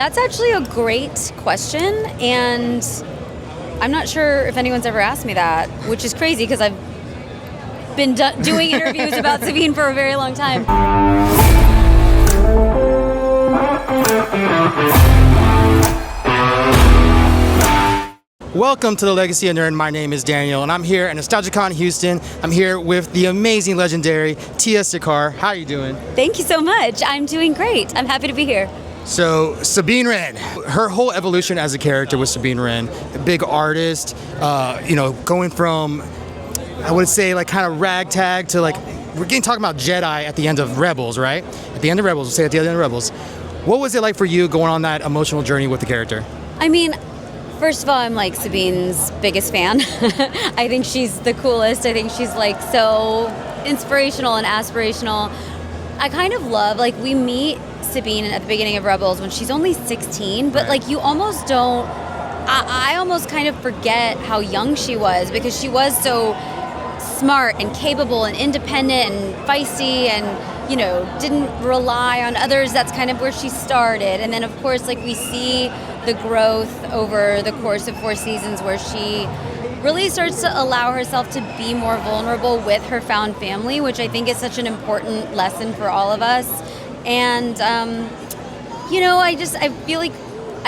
That's actually a great question, and I'm not sure if anyone's ever asked me that, which is crazy because I've been doing interviews about Sabine for a very long time. Welcome to the Legacy of Nerd. My name is Daniel, and I'm here at NostalgiaCon Houston. I'm here with the amazing, legendary Tiya Sircar. How are you doing? Thank you so much. I'm doing great. I'm happy to be here. So, Sabine Ren, her whole evolution as a character was Sabine Ren, a big artist, going from, I would say, like kind of ragtag to like, we're talking about Jedi at the end of Rebels, right? At the end of Rebels, we'll say at the end of Rebels. What was it like for you going on that emotional journey with the character? I mean, first of all, I'm like Sabine's biggest fan. I think she's the coolest. I think she's like so inspirational and aspirational. I kind of love, like, we meet Sabine at the beginning of Rebels when she's only 16, but like you almost don't, I almost kind of forget how young she was because she was so smart and capable and independent and feisty and, you know, didn't rely on others. That's kind of where she started. And then of course, like, we see the growth over the course of 4 seasons where she really starts to allow herself to be more vulnerable with her found family, which I think is such an important lesson for all of us. And I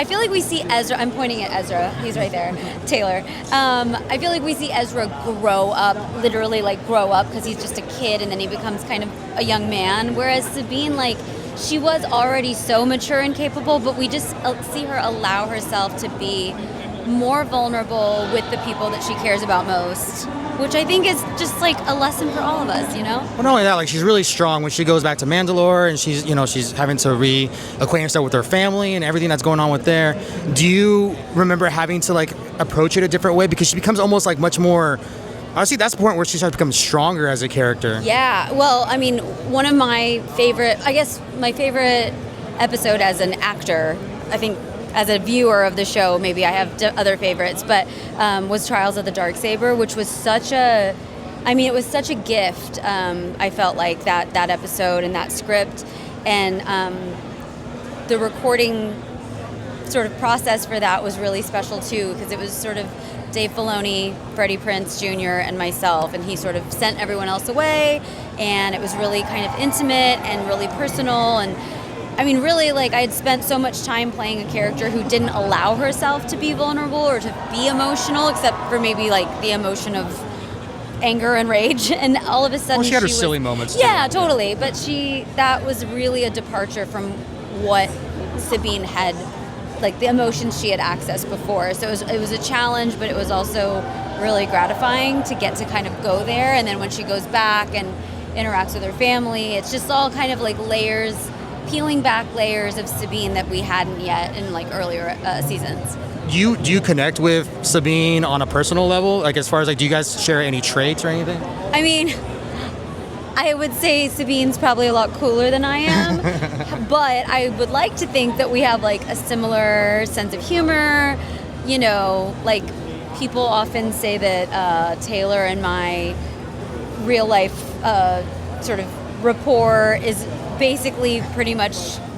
feel like we see Ezra. I'm pointing at Ezra. He's right there. Taylor. I feel like we see Ezra grow up, literally like grow up, because he's just a kid and then he becomes kind of a young man. Whereas Sabine, like, she was already so mature and capable, but we just see her allow herself to be more vulnerable with the people that she cares about most, which I think is just like a lesson for all of us, you know? Well, not only that, like, she's really strong when she goes back to Mandalore and she's having to reacquaint herself with her family and everything that's going on with there. Do you remember having to like approach it a different way? Because she becomes almost like much more, honestly, that's the point where she starts to become stronger as a character. Yeah, well, I mean, one of my favorite episode as an actor, I think as a viewer of the show, maybe I have other favorites, but was Trials of the Darksaber, which was such a gift. I felt like that episode and that script and the recording sort of process for that was really special too, because it was sort of Dave Filoni, Freddie Prinze Jr., and myself, and he sort of sent everyone else away, and it was really kind of intimate and really personal. And I mean, really, like, I had spent so much time playing a character who didn't allow herself to be vulnerable or to be emotional, except for maybe like the emotion of anger and rage. And all of a sudden, well, she had her silly moments. Yeah, too. Totally. But that was really a departure from what Sabine had, like the emotions she had accessed before. So it was a challenge, but it was also really gratifying to get to kind of go there. And then when she goes back and interacts with her family, it's just all kind of like peeling back layers of Sabine that we hadn't yet in like earlier seasons. Do you connect with Sabine on a personal level? Like, as far as like, do you guys share any traits or anything? I mean, I would say Sabine's probably a lot cooler than I am, but I would like to think that we have like a similar sense of humor. You know, like, people often say that Taylor and my real life sort of rapport is basically pretty much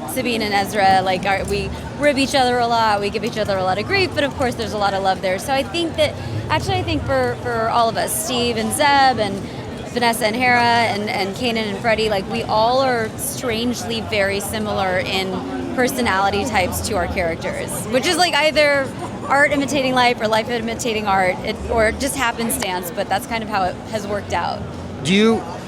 Sabine and Ezra. Like, we rib each other a lot, we give each other a lot of grief, but of course there's a lot of love there. So I think for all of us, Steve and Zeb and Vanessa and Hera and Kanan and Freddie, like, we all are strangely very similar in personality types to our characters, which is like either art imitating life or life imitating art, or just happenstance, but that's kind of how it has worked out.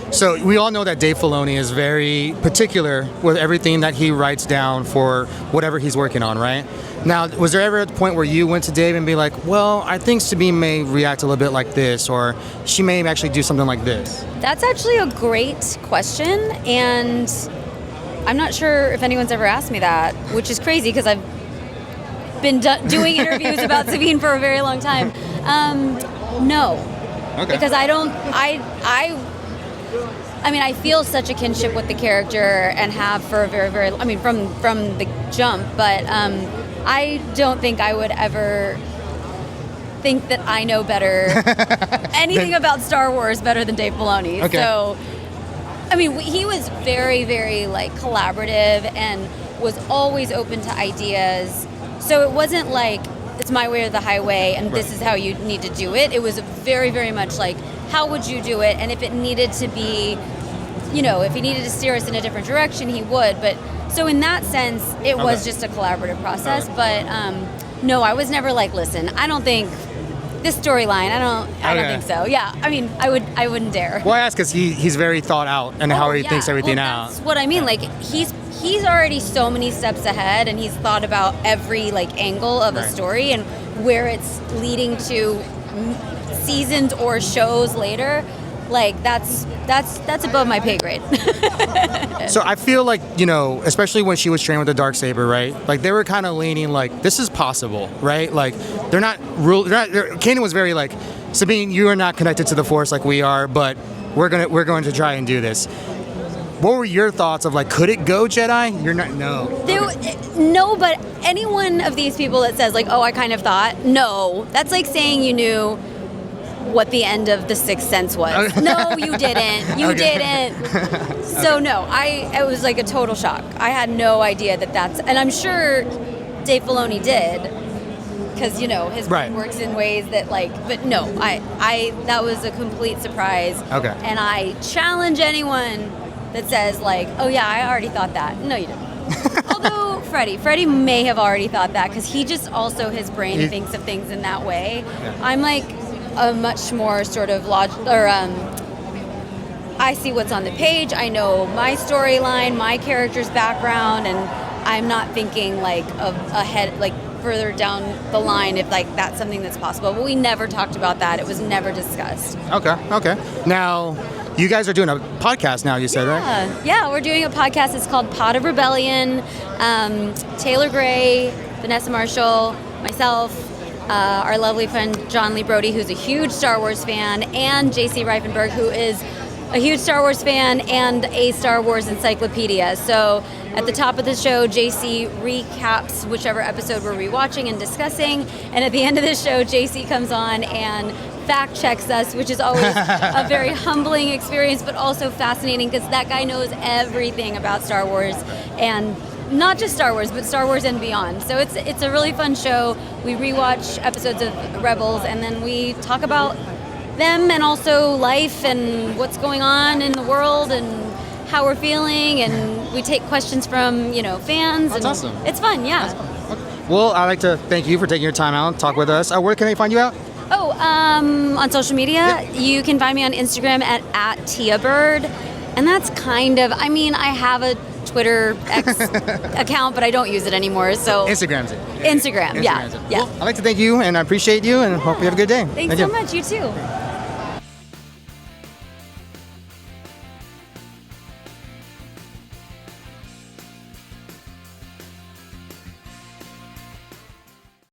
So we all know that Dave Filoni is very particular with everything that he writes down for whatever he's working on, right? Now, was there ever a point where you went to Dave and be like, well, I think Sabine may react a little bit like this, or she may actually do something like this? That's actually a great question, and I'm not sure if anyone's ever asked me that, which is crazy because I've been doing interviews about Sabine for a very long time. No. Okay. Because I feel such a kinship with the character and have for a very, very, from the jump, but I don't think I would ever think that I know better anything about Star Wars better than Dave Filoni. Okay. So, he was very, very, like, collaborative and was always open to ideas. So it wasn't like, it's my way or the highway, and this is how you need to do it. It was very, very much like, how would you do it? And if it needed to be, if he needed to steer us in a different direction, he would. But so in that sense, it was just a collaborative process. But no, I was never like, listen, I don't think this storyline, I don't think so. Yeah, I mean, I wouldn't dare. Well, I ask because he's very thought out and how he thinks everything out. That's what I mean. Like he's already so many steps ahead, and he's thought about every angle of a story and where it's leading to seasons or shows later. Like that's above my pay grade. So I feel like, especially when she was trained with the Darksaber, right? Like they were kind of leaning like, this is possible, right? Like Kanan was very like, Sabine, you are not connected to the Force like we are, but we're going to try and do this. What were your thoughts of like, could it go Jedi? You're not, no. No, but any one of these people that says like, oh, I kind of thought, no, that's like saying you knew what the end of The Sixth Sense was. No, you didn't. You didn't. So no, it was like a total shock. I had no idea that's, and I'm sure Dave Filoni did, because his brain works in ways that but no, I that was a complete surprise. Okay. And I challenge anyone that says oh yeah, I already thought that. No, you didn't. Although Freddie may have already thought that, because he just also, his brain thinks of things in that way. Yeah. I'm like a much more sort of I see what's on the page. I know my storyline, my character's background, and I'm not thinking of ahead, further down the line if that's something that's possible. But we never talked about that. It was never discussed. Okay. Now, you guys are doing a podcast now, you said, right? Yeah, we're doing a podcast. It's called Pod of Rebellion. Taylor Gray, Vanessa Marshall, myself, our lovely friend John Lee Brody, who's a huge Star Wars fan, and JC Reifenberg, who is a huge Star Wars fan and a Star Wars encyclopedia. So at the top of the show, JC recaps whichever episode we're rewatching and discussing, and at the end of the show, JC comes on and fact checks us, which is always a very humbling experience, but also fascinating, because that guy knows everything about Star Wars, and not just Star Wars, but Star Wars and beyond. So it's a really fun show. We rewatch episodes of Rebels, and then we talk about them and also life and what's going on in the world and how we're feeling, and we take questions from fans. That's awesome. It's fun, yeah. Awesome. Well, I'd like to thank you for taking your time out and talk with us. Where can they find you out? On social media, you can find me on Instagram at TiyaBird, and that's I have a Twitter X account, but I don't use it anymore. So Instagram's it. Instagram, yeah. Well, I'd like to thank you, and I appreciate you, and hope you have a good day. Thanks so much. You too.